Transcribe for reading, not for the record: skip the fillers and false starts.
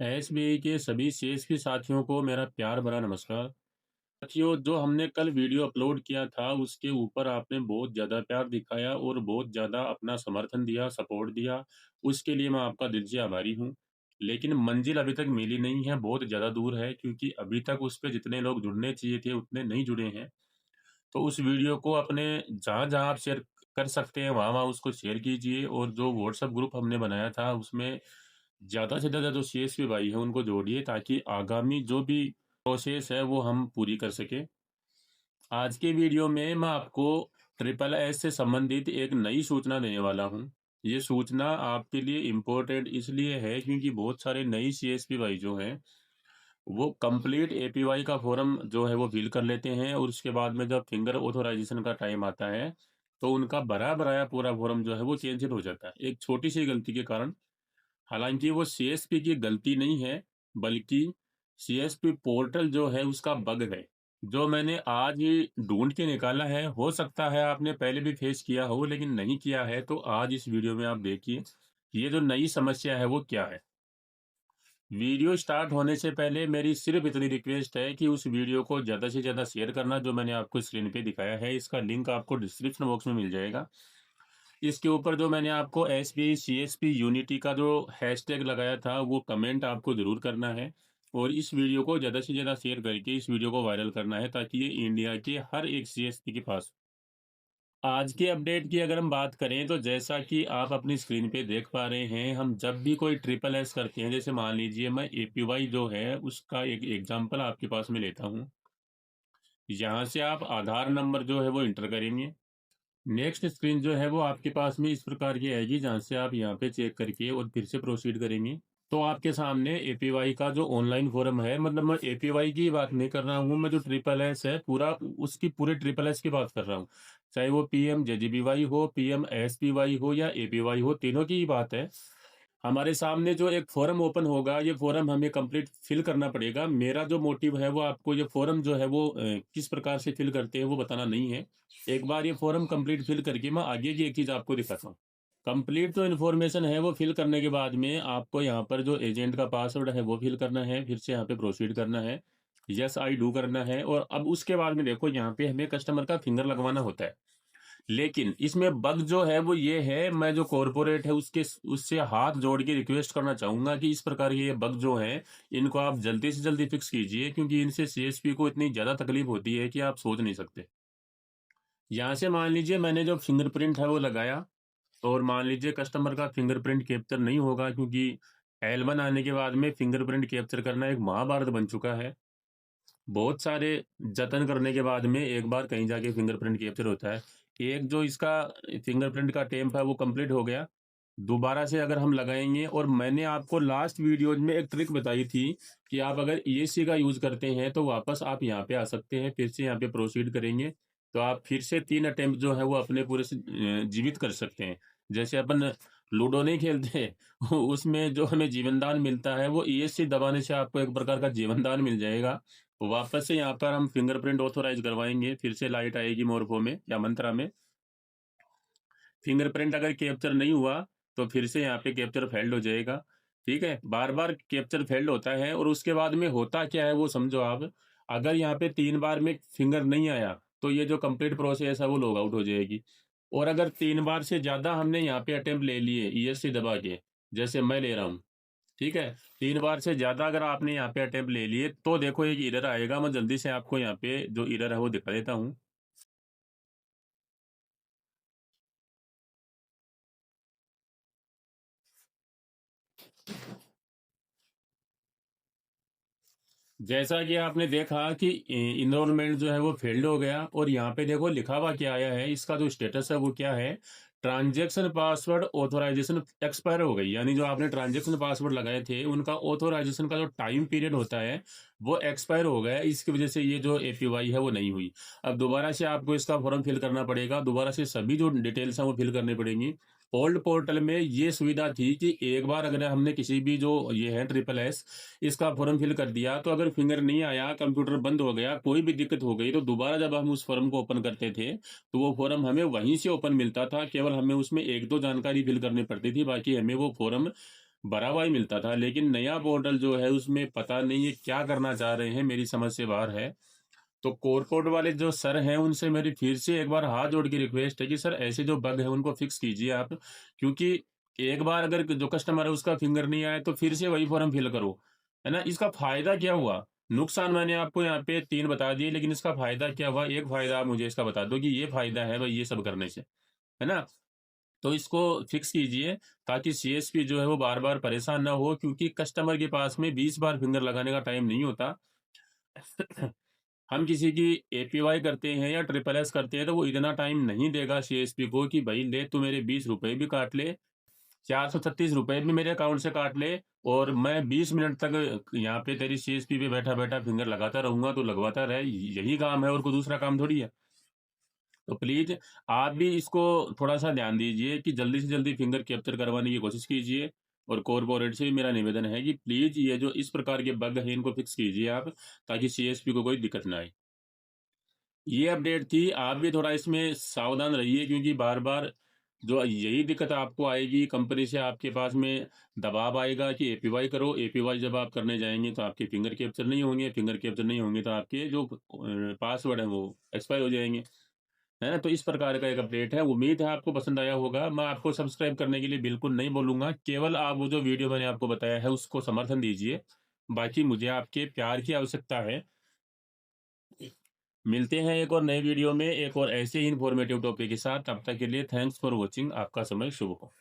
SBI के सभी CSP साथियों को मेरा प्यार भरा नमस्कार। साथियों, जो हमने कल वीडियो अपलोड किया था उसके ऊपर आपने बहुत ज़्यादा प्यार दिखाया और बहुत ज़्यादा अपना समर्थन दिया, सपोर्ट दिया। उसके लिए मैं आपका दिल से आभारी हूँ। लेकिन मंजिल अभी तक मिली नहीं है, बहुत ज़्यादा दूर है, क्योंकि अभी तक उस पे जितने लोग जुड़ने चाहिए थे उतने नहीं जुड़े हैं। तो उस वीडियो को अपने जहाँ-जहाँ आप शेयर कर सकते हैं वहाँ-वहाँ उसको शेयर कीजिए, और जो व्हाट्सएप ग्रुप हमने बनाया था उसमें ज़्यादा से ज़्यादा जो सीएसपी भाई हैं उनको जोड़िए, ताकि आगामी जो भी प्रोसेस है वो हम पूरी कर सकें। आज के वीडियो में मैं आपको ट्रिपल एस से संबंधित एक नई सूचना देने वाला हूँ। ये सूचना आपके लिए इम्पोर्टेंट इसलिए है क्योंकि बहुत सारे नई सीएसपी भाई जो हैं वो कंप्लीट एपीवाई का फॉर्म जो है वो फिल कर लेते हैं, और उसके बाद में जब फिंगर ऑथोराइजेशन का टाइम आता है तो उनका भरा भराया पूरा फॉर्म जो है वो कैंसिल हो जाता है, एक छोटी सी गलती के कारण। हालांकि वो सीएसपी की गलती नहीं है, बल्कि सीएसपी पोर्टल जो है उसका बग है, जो मैंने आज ही ढूंढ के निकाला है। हो सकता है आपने पहले भी फेस किया हो, लेकिन नहीं किया है तो आज इस वीडियो में आप देखिए ये जो नई समस्या है वो क्या है। वीडियो स्टार्ट होने से पहले मेरी सिर्फ इतनी रिक्वेस्ट है कि उस वीडियो को ज़्यादा से ज़्यादा शेयर करना, जो मैंने आपको स्क्रीन पे दिखाया है इसका लिंक आपको डिस्क्रिप्शन बॉक्स में मिल जाएगा। इसके ऊपर जो मैंने आपको एसबीआई सीएसपी यूनिटी का जो हैशटैग लगाया था वो कमेंट आपको ज़रूर करना है, और इस वीडियो को ज़्यादा से ज़्यादा शेयर करके इस वीडियो को वायरल करना है, ताकि ये इंडिया के हर एक सीएसपी के पास। आज के अपडेट की अगर हम बात करें तो जैसा कि आप अपनी स्क्रीन पे देख पा रहे हैं, हम जब भी कोई ट्रिपल एस करते हैं, जैसे मान लीजिए मैं एपीवाई जो है उसका एक एग्जांपल आपके पास में लेता हूँ। यहाँ से आप आधार नंबर जो है वो इंटर करेंगे। नेक्स्ट स्क्रीन जो है वो आपके पास में इस प्रकार की आएगी, जहाँ से आप यहाँ पे चेक करके और फिर से प्रोसीड करेंगे तो आपके सामने एपीवाई का जो ऑनलाइन फॉर्म है, मतलब मैं एपीवाई की बात नहीं कर रहा हूँ, मैं जो ट्रिपल एस है पूरा उसकी पूरे ट्रिपल एस की बात कर रहा हूँ। चाहे वो पीएम जेजीबीवाई हो, पीएम एसपीवाई हो या एपीवाई हो, तीनों की ही बात है। हमारे सामने जो एक फॉर्म ओपन होगा, ये फॉर्म हमें कंप्लीट फिल करना पड़ेगा। मेरा जो मोटिव है वो आपको ये फॉर्म जो है वो किस प्रकार से फिल करते हैं वो बताना नहीं है। एक बार ये फॉर्म कंप्लीट फिल करके मैं आगे की एक चीज़ आपको दिखाता हूँ। कंप्लीट जो इन्फॉर्मेशन है वो फिल करने के बाद में आपको यहाँ पर जो एजेंट का पासवर्ड है वो फिल करना है, फिर से यहाँ पे प्रोसीड करना है, यस आई डू करना है, और अब उसके बाद में देखो यहाँ पे हमें कस्टमर का फिंगर लगवाना होता है। लेकिन इसमें बग जो है वो ये है, मैं जो कॉरपोरेट है उसके उससे हाथ जोड़ के रिक्वेस्ट करना चाहूंगा कि इस प्रकार के ये बग जो हैं इनको आप जल्दी से जल्दी फिक्स कीजिए, क्योंकि इनसे सीएसपी को इतनी ज़्यादा तकलीफ होती है कि आप सोच नहीं सकते। यहाँ से मान लीजिए मैंने जो फिंगरप्रिंट है वो लगाया, और मान लीजिए कस्टमर का फिंगरप्रिंट कैप्चर नहीं होगा, क्योंकि L1 आने के बाद में फिंगरप्रिंट कैप्चर करना एक महाभारत बन चुका है। बहुत सारे जतन करने के बाद में एक बार कहीं जाके फिंगरप्रिंट कैप्चर होता है। एक जो इसका फिंगरप्रिंट का टेम्प है वो कंप्लीट हो गया। दोबारा से अगर हम लगाएंगे, और मैंने आपको लास्ट वीडियोज में एक ट्रिक बताई थी कि आप अगर ईएससी का यूज करते हैं तो वापस आप यहाँ पे आ सकते हैं, फिर से यहाँ पे प्रोसीड करेंगे तो आप फिर से 3 अटेम्प्ट जो है वो अपने पूरे से जीवित कर सकते हैं। जैसे अपन लूडो नहीं खेलते उसमें जो हमें जीवनदान मिलता है, वो ईएससी दबाने से आपको एक प्रकार का जीवनदान मिल जाएगा। वापस से यहाँ पर हम फिंगरप्रिंट ऑथोराइज करवाएंगे, फिर से लाइट आएगी मोरफो में या मंत्रा में। फिंगरप्रिंट अगर कैप्चर नहीं हुआ तो फिर से यहाँ पे कैप्चर फेल्ड हो जाएगा। ठीक है, बार बार कैप्चर फेल्ड होता है, और उसके बाद में होता क्या है वो समझो आप। अगर यहाँ पे 3 बार में फिंगर नहीं आया तो ये जो कंप्लीट प्रोसेस है वो लॉग आउट हो जाएगी। और अगर 3 बार से ज्यादा हमने यहाँ पे अटेम्प्ट ले लिए ईएससी दबा के, जैसे मैं ले रहा हूँ, ठीक है, 3 बार से ज्यादा अगर आपने यहाँ पे अटेम्प्ट ले लिए तो देखो एक एरर आएगा। मैं जल्दी से आपको यहाँ पे जो एरर है वो दिखा देता हूँ। जैसा कि आपने देखा कि इनरोलमेंट जो है वो फेल्ड हो गया, और यहाँ पे देखो लिखा हुआ क्या आया है, इसका जो स्टेटस है वो क्या है, ट्रांजैक्शन पासवर्ड ऑथोराइजेशन एक्सपायर हो गई। यानी जो आपने ट्रांजैक्शन पासवर्ड लगाए थे उनका ऑथोराइजेशन का जो टाइम पीरियड होता है वो एक्सपायर हो गया है। इसकी वजह से ये जो एपीवाई है वो नहीं हुई। अब दोबारा से आपको इसका फॉर्म फिल करना पड़ेगा, दोबारा से सभी जो डिटेल्स हैं वो फिल करनी पड़ेंगी। ओल्ड पोर्टल में ये सुविधा थी कि एक बार अगर हमने किसी भी जो ये है ट्रिपल एस इसका फॉर्म फिल कर दिया तो अगर फिंगर नहीं आया, कंप्यूटर बंद हो गया, कोई भी दिक्कत हो गई, तो दोबारा जब हम उस फॉर्म को ओपन करते थे तो वो फॉर्म हमें वहीं से ओपन मिलता था। केवल हमें उसमें एक दो जानकारी फिल करनी पड़ती थी, बाकी हमें वो फॉर्म भरा हुआ ही मिलता था, लेकिन नया पोर्टल जो है उसमें पता नहीं ये क्या करना चाह रहे हैं, मेरी समझ से बाहर है। तो कोरकोड वाले जो सर हैं उनसे मेरी फिर से एक बार हाथ जोड़ के रिक्वेस्ट है कि सर ऐसे जो बग है उनको फिक्स कीजिए आप, क्योंकि एक बार अगर जो कस्टमर है उसका फिंगर नहीं आया तो फिर से वही फॉर्म फिल करो, है ना? इसका फायदा क्या हुआ? नुकसान मैंने आपको यहाँ पे 3 बता दिए, लेकिन इसका फायदा क्या हुआ? एक फायदा आप मुझे इसका बता दो कि ये फायदा है भाई ये सब करने से, है ना? तो इसको फिक्स कीजिए ताकि सीएसपी जो है वो बार-बार परेशान ना हो, क्योंकि कस्टमर के पास में 20 बार फिंगर लगाने का टाइम नहीं होता। हम किसी की एपीवाई करते हैं या ट्रिपल एस करते हैं तो वो इतना टाइम नहीं देगा सीएसपी को कि भाई ले तू मेरे 20 रुपए भी काट ले, 436 रुपए भी मेरे अकाउंट से काट ले, और मैं 20 मिनट तक यहाँ पे तेरी सीएसपी पे बैठा बैठा फिंगर लगाता रहूंगा, तो लगवाता रहे, यही काम है और कोई दूसरा काम थोड़ी है। तो प्लीज आप भी इसको थोड़ा सा ध्यान दीजिए कि जल्दी से जल्दी फिंगर कैप्चर करवाने की कोशिश कीजिए, और कॉरपोरेट से भी मेरा निवेदन है कि प्लीज ये जो इस प्रकार के बग है इनको फिक्स कीजिए आप, ताकि सीएसपी को कोई दिक्कत ना आए। ये अपडेट थी, आप भी थोड़ा इसमें सावधान रहिए, क्योंकि बार-बार जो यही दिक्कत आपको आएगी, कंपनी से आपके पास में दबाव आएगा कि एपीवाई करो। एपीवाई जब आप करने जाएँगे तो आपके फिंगर कैप्चर नहीं होंगे, फिंगर कैप्चर नहीं होंगे तो आपके जो पासवर्ड हैं वो एक्सपायर हो जाएँगे, है ना? तो इस प्रकार का एक अपडेट है, उम्मीद है आपको पसंद आया होगा। मैं आपको सब्सक्राइब करने के लिए बिल्कुल नहीं बोलूँगा, केवल आप वो जो वीडियो मैंने आपको बताया है उसको समर्थन दीजिए। बाकी मुझे आपके प्यार की आवश्यकता है। मिलते हैं एक और नए वीडियो में, एक और ऐसे ही इन्फॉर्मेटिव टॉपिक के साथ। तब तक के लिए थैंक्स फॉर वॉचिंग। आपका समय शुभ हो।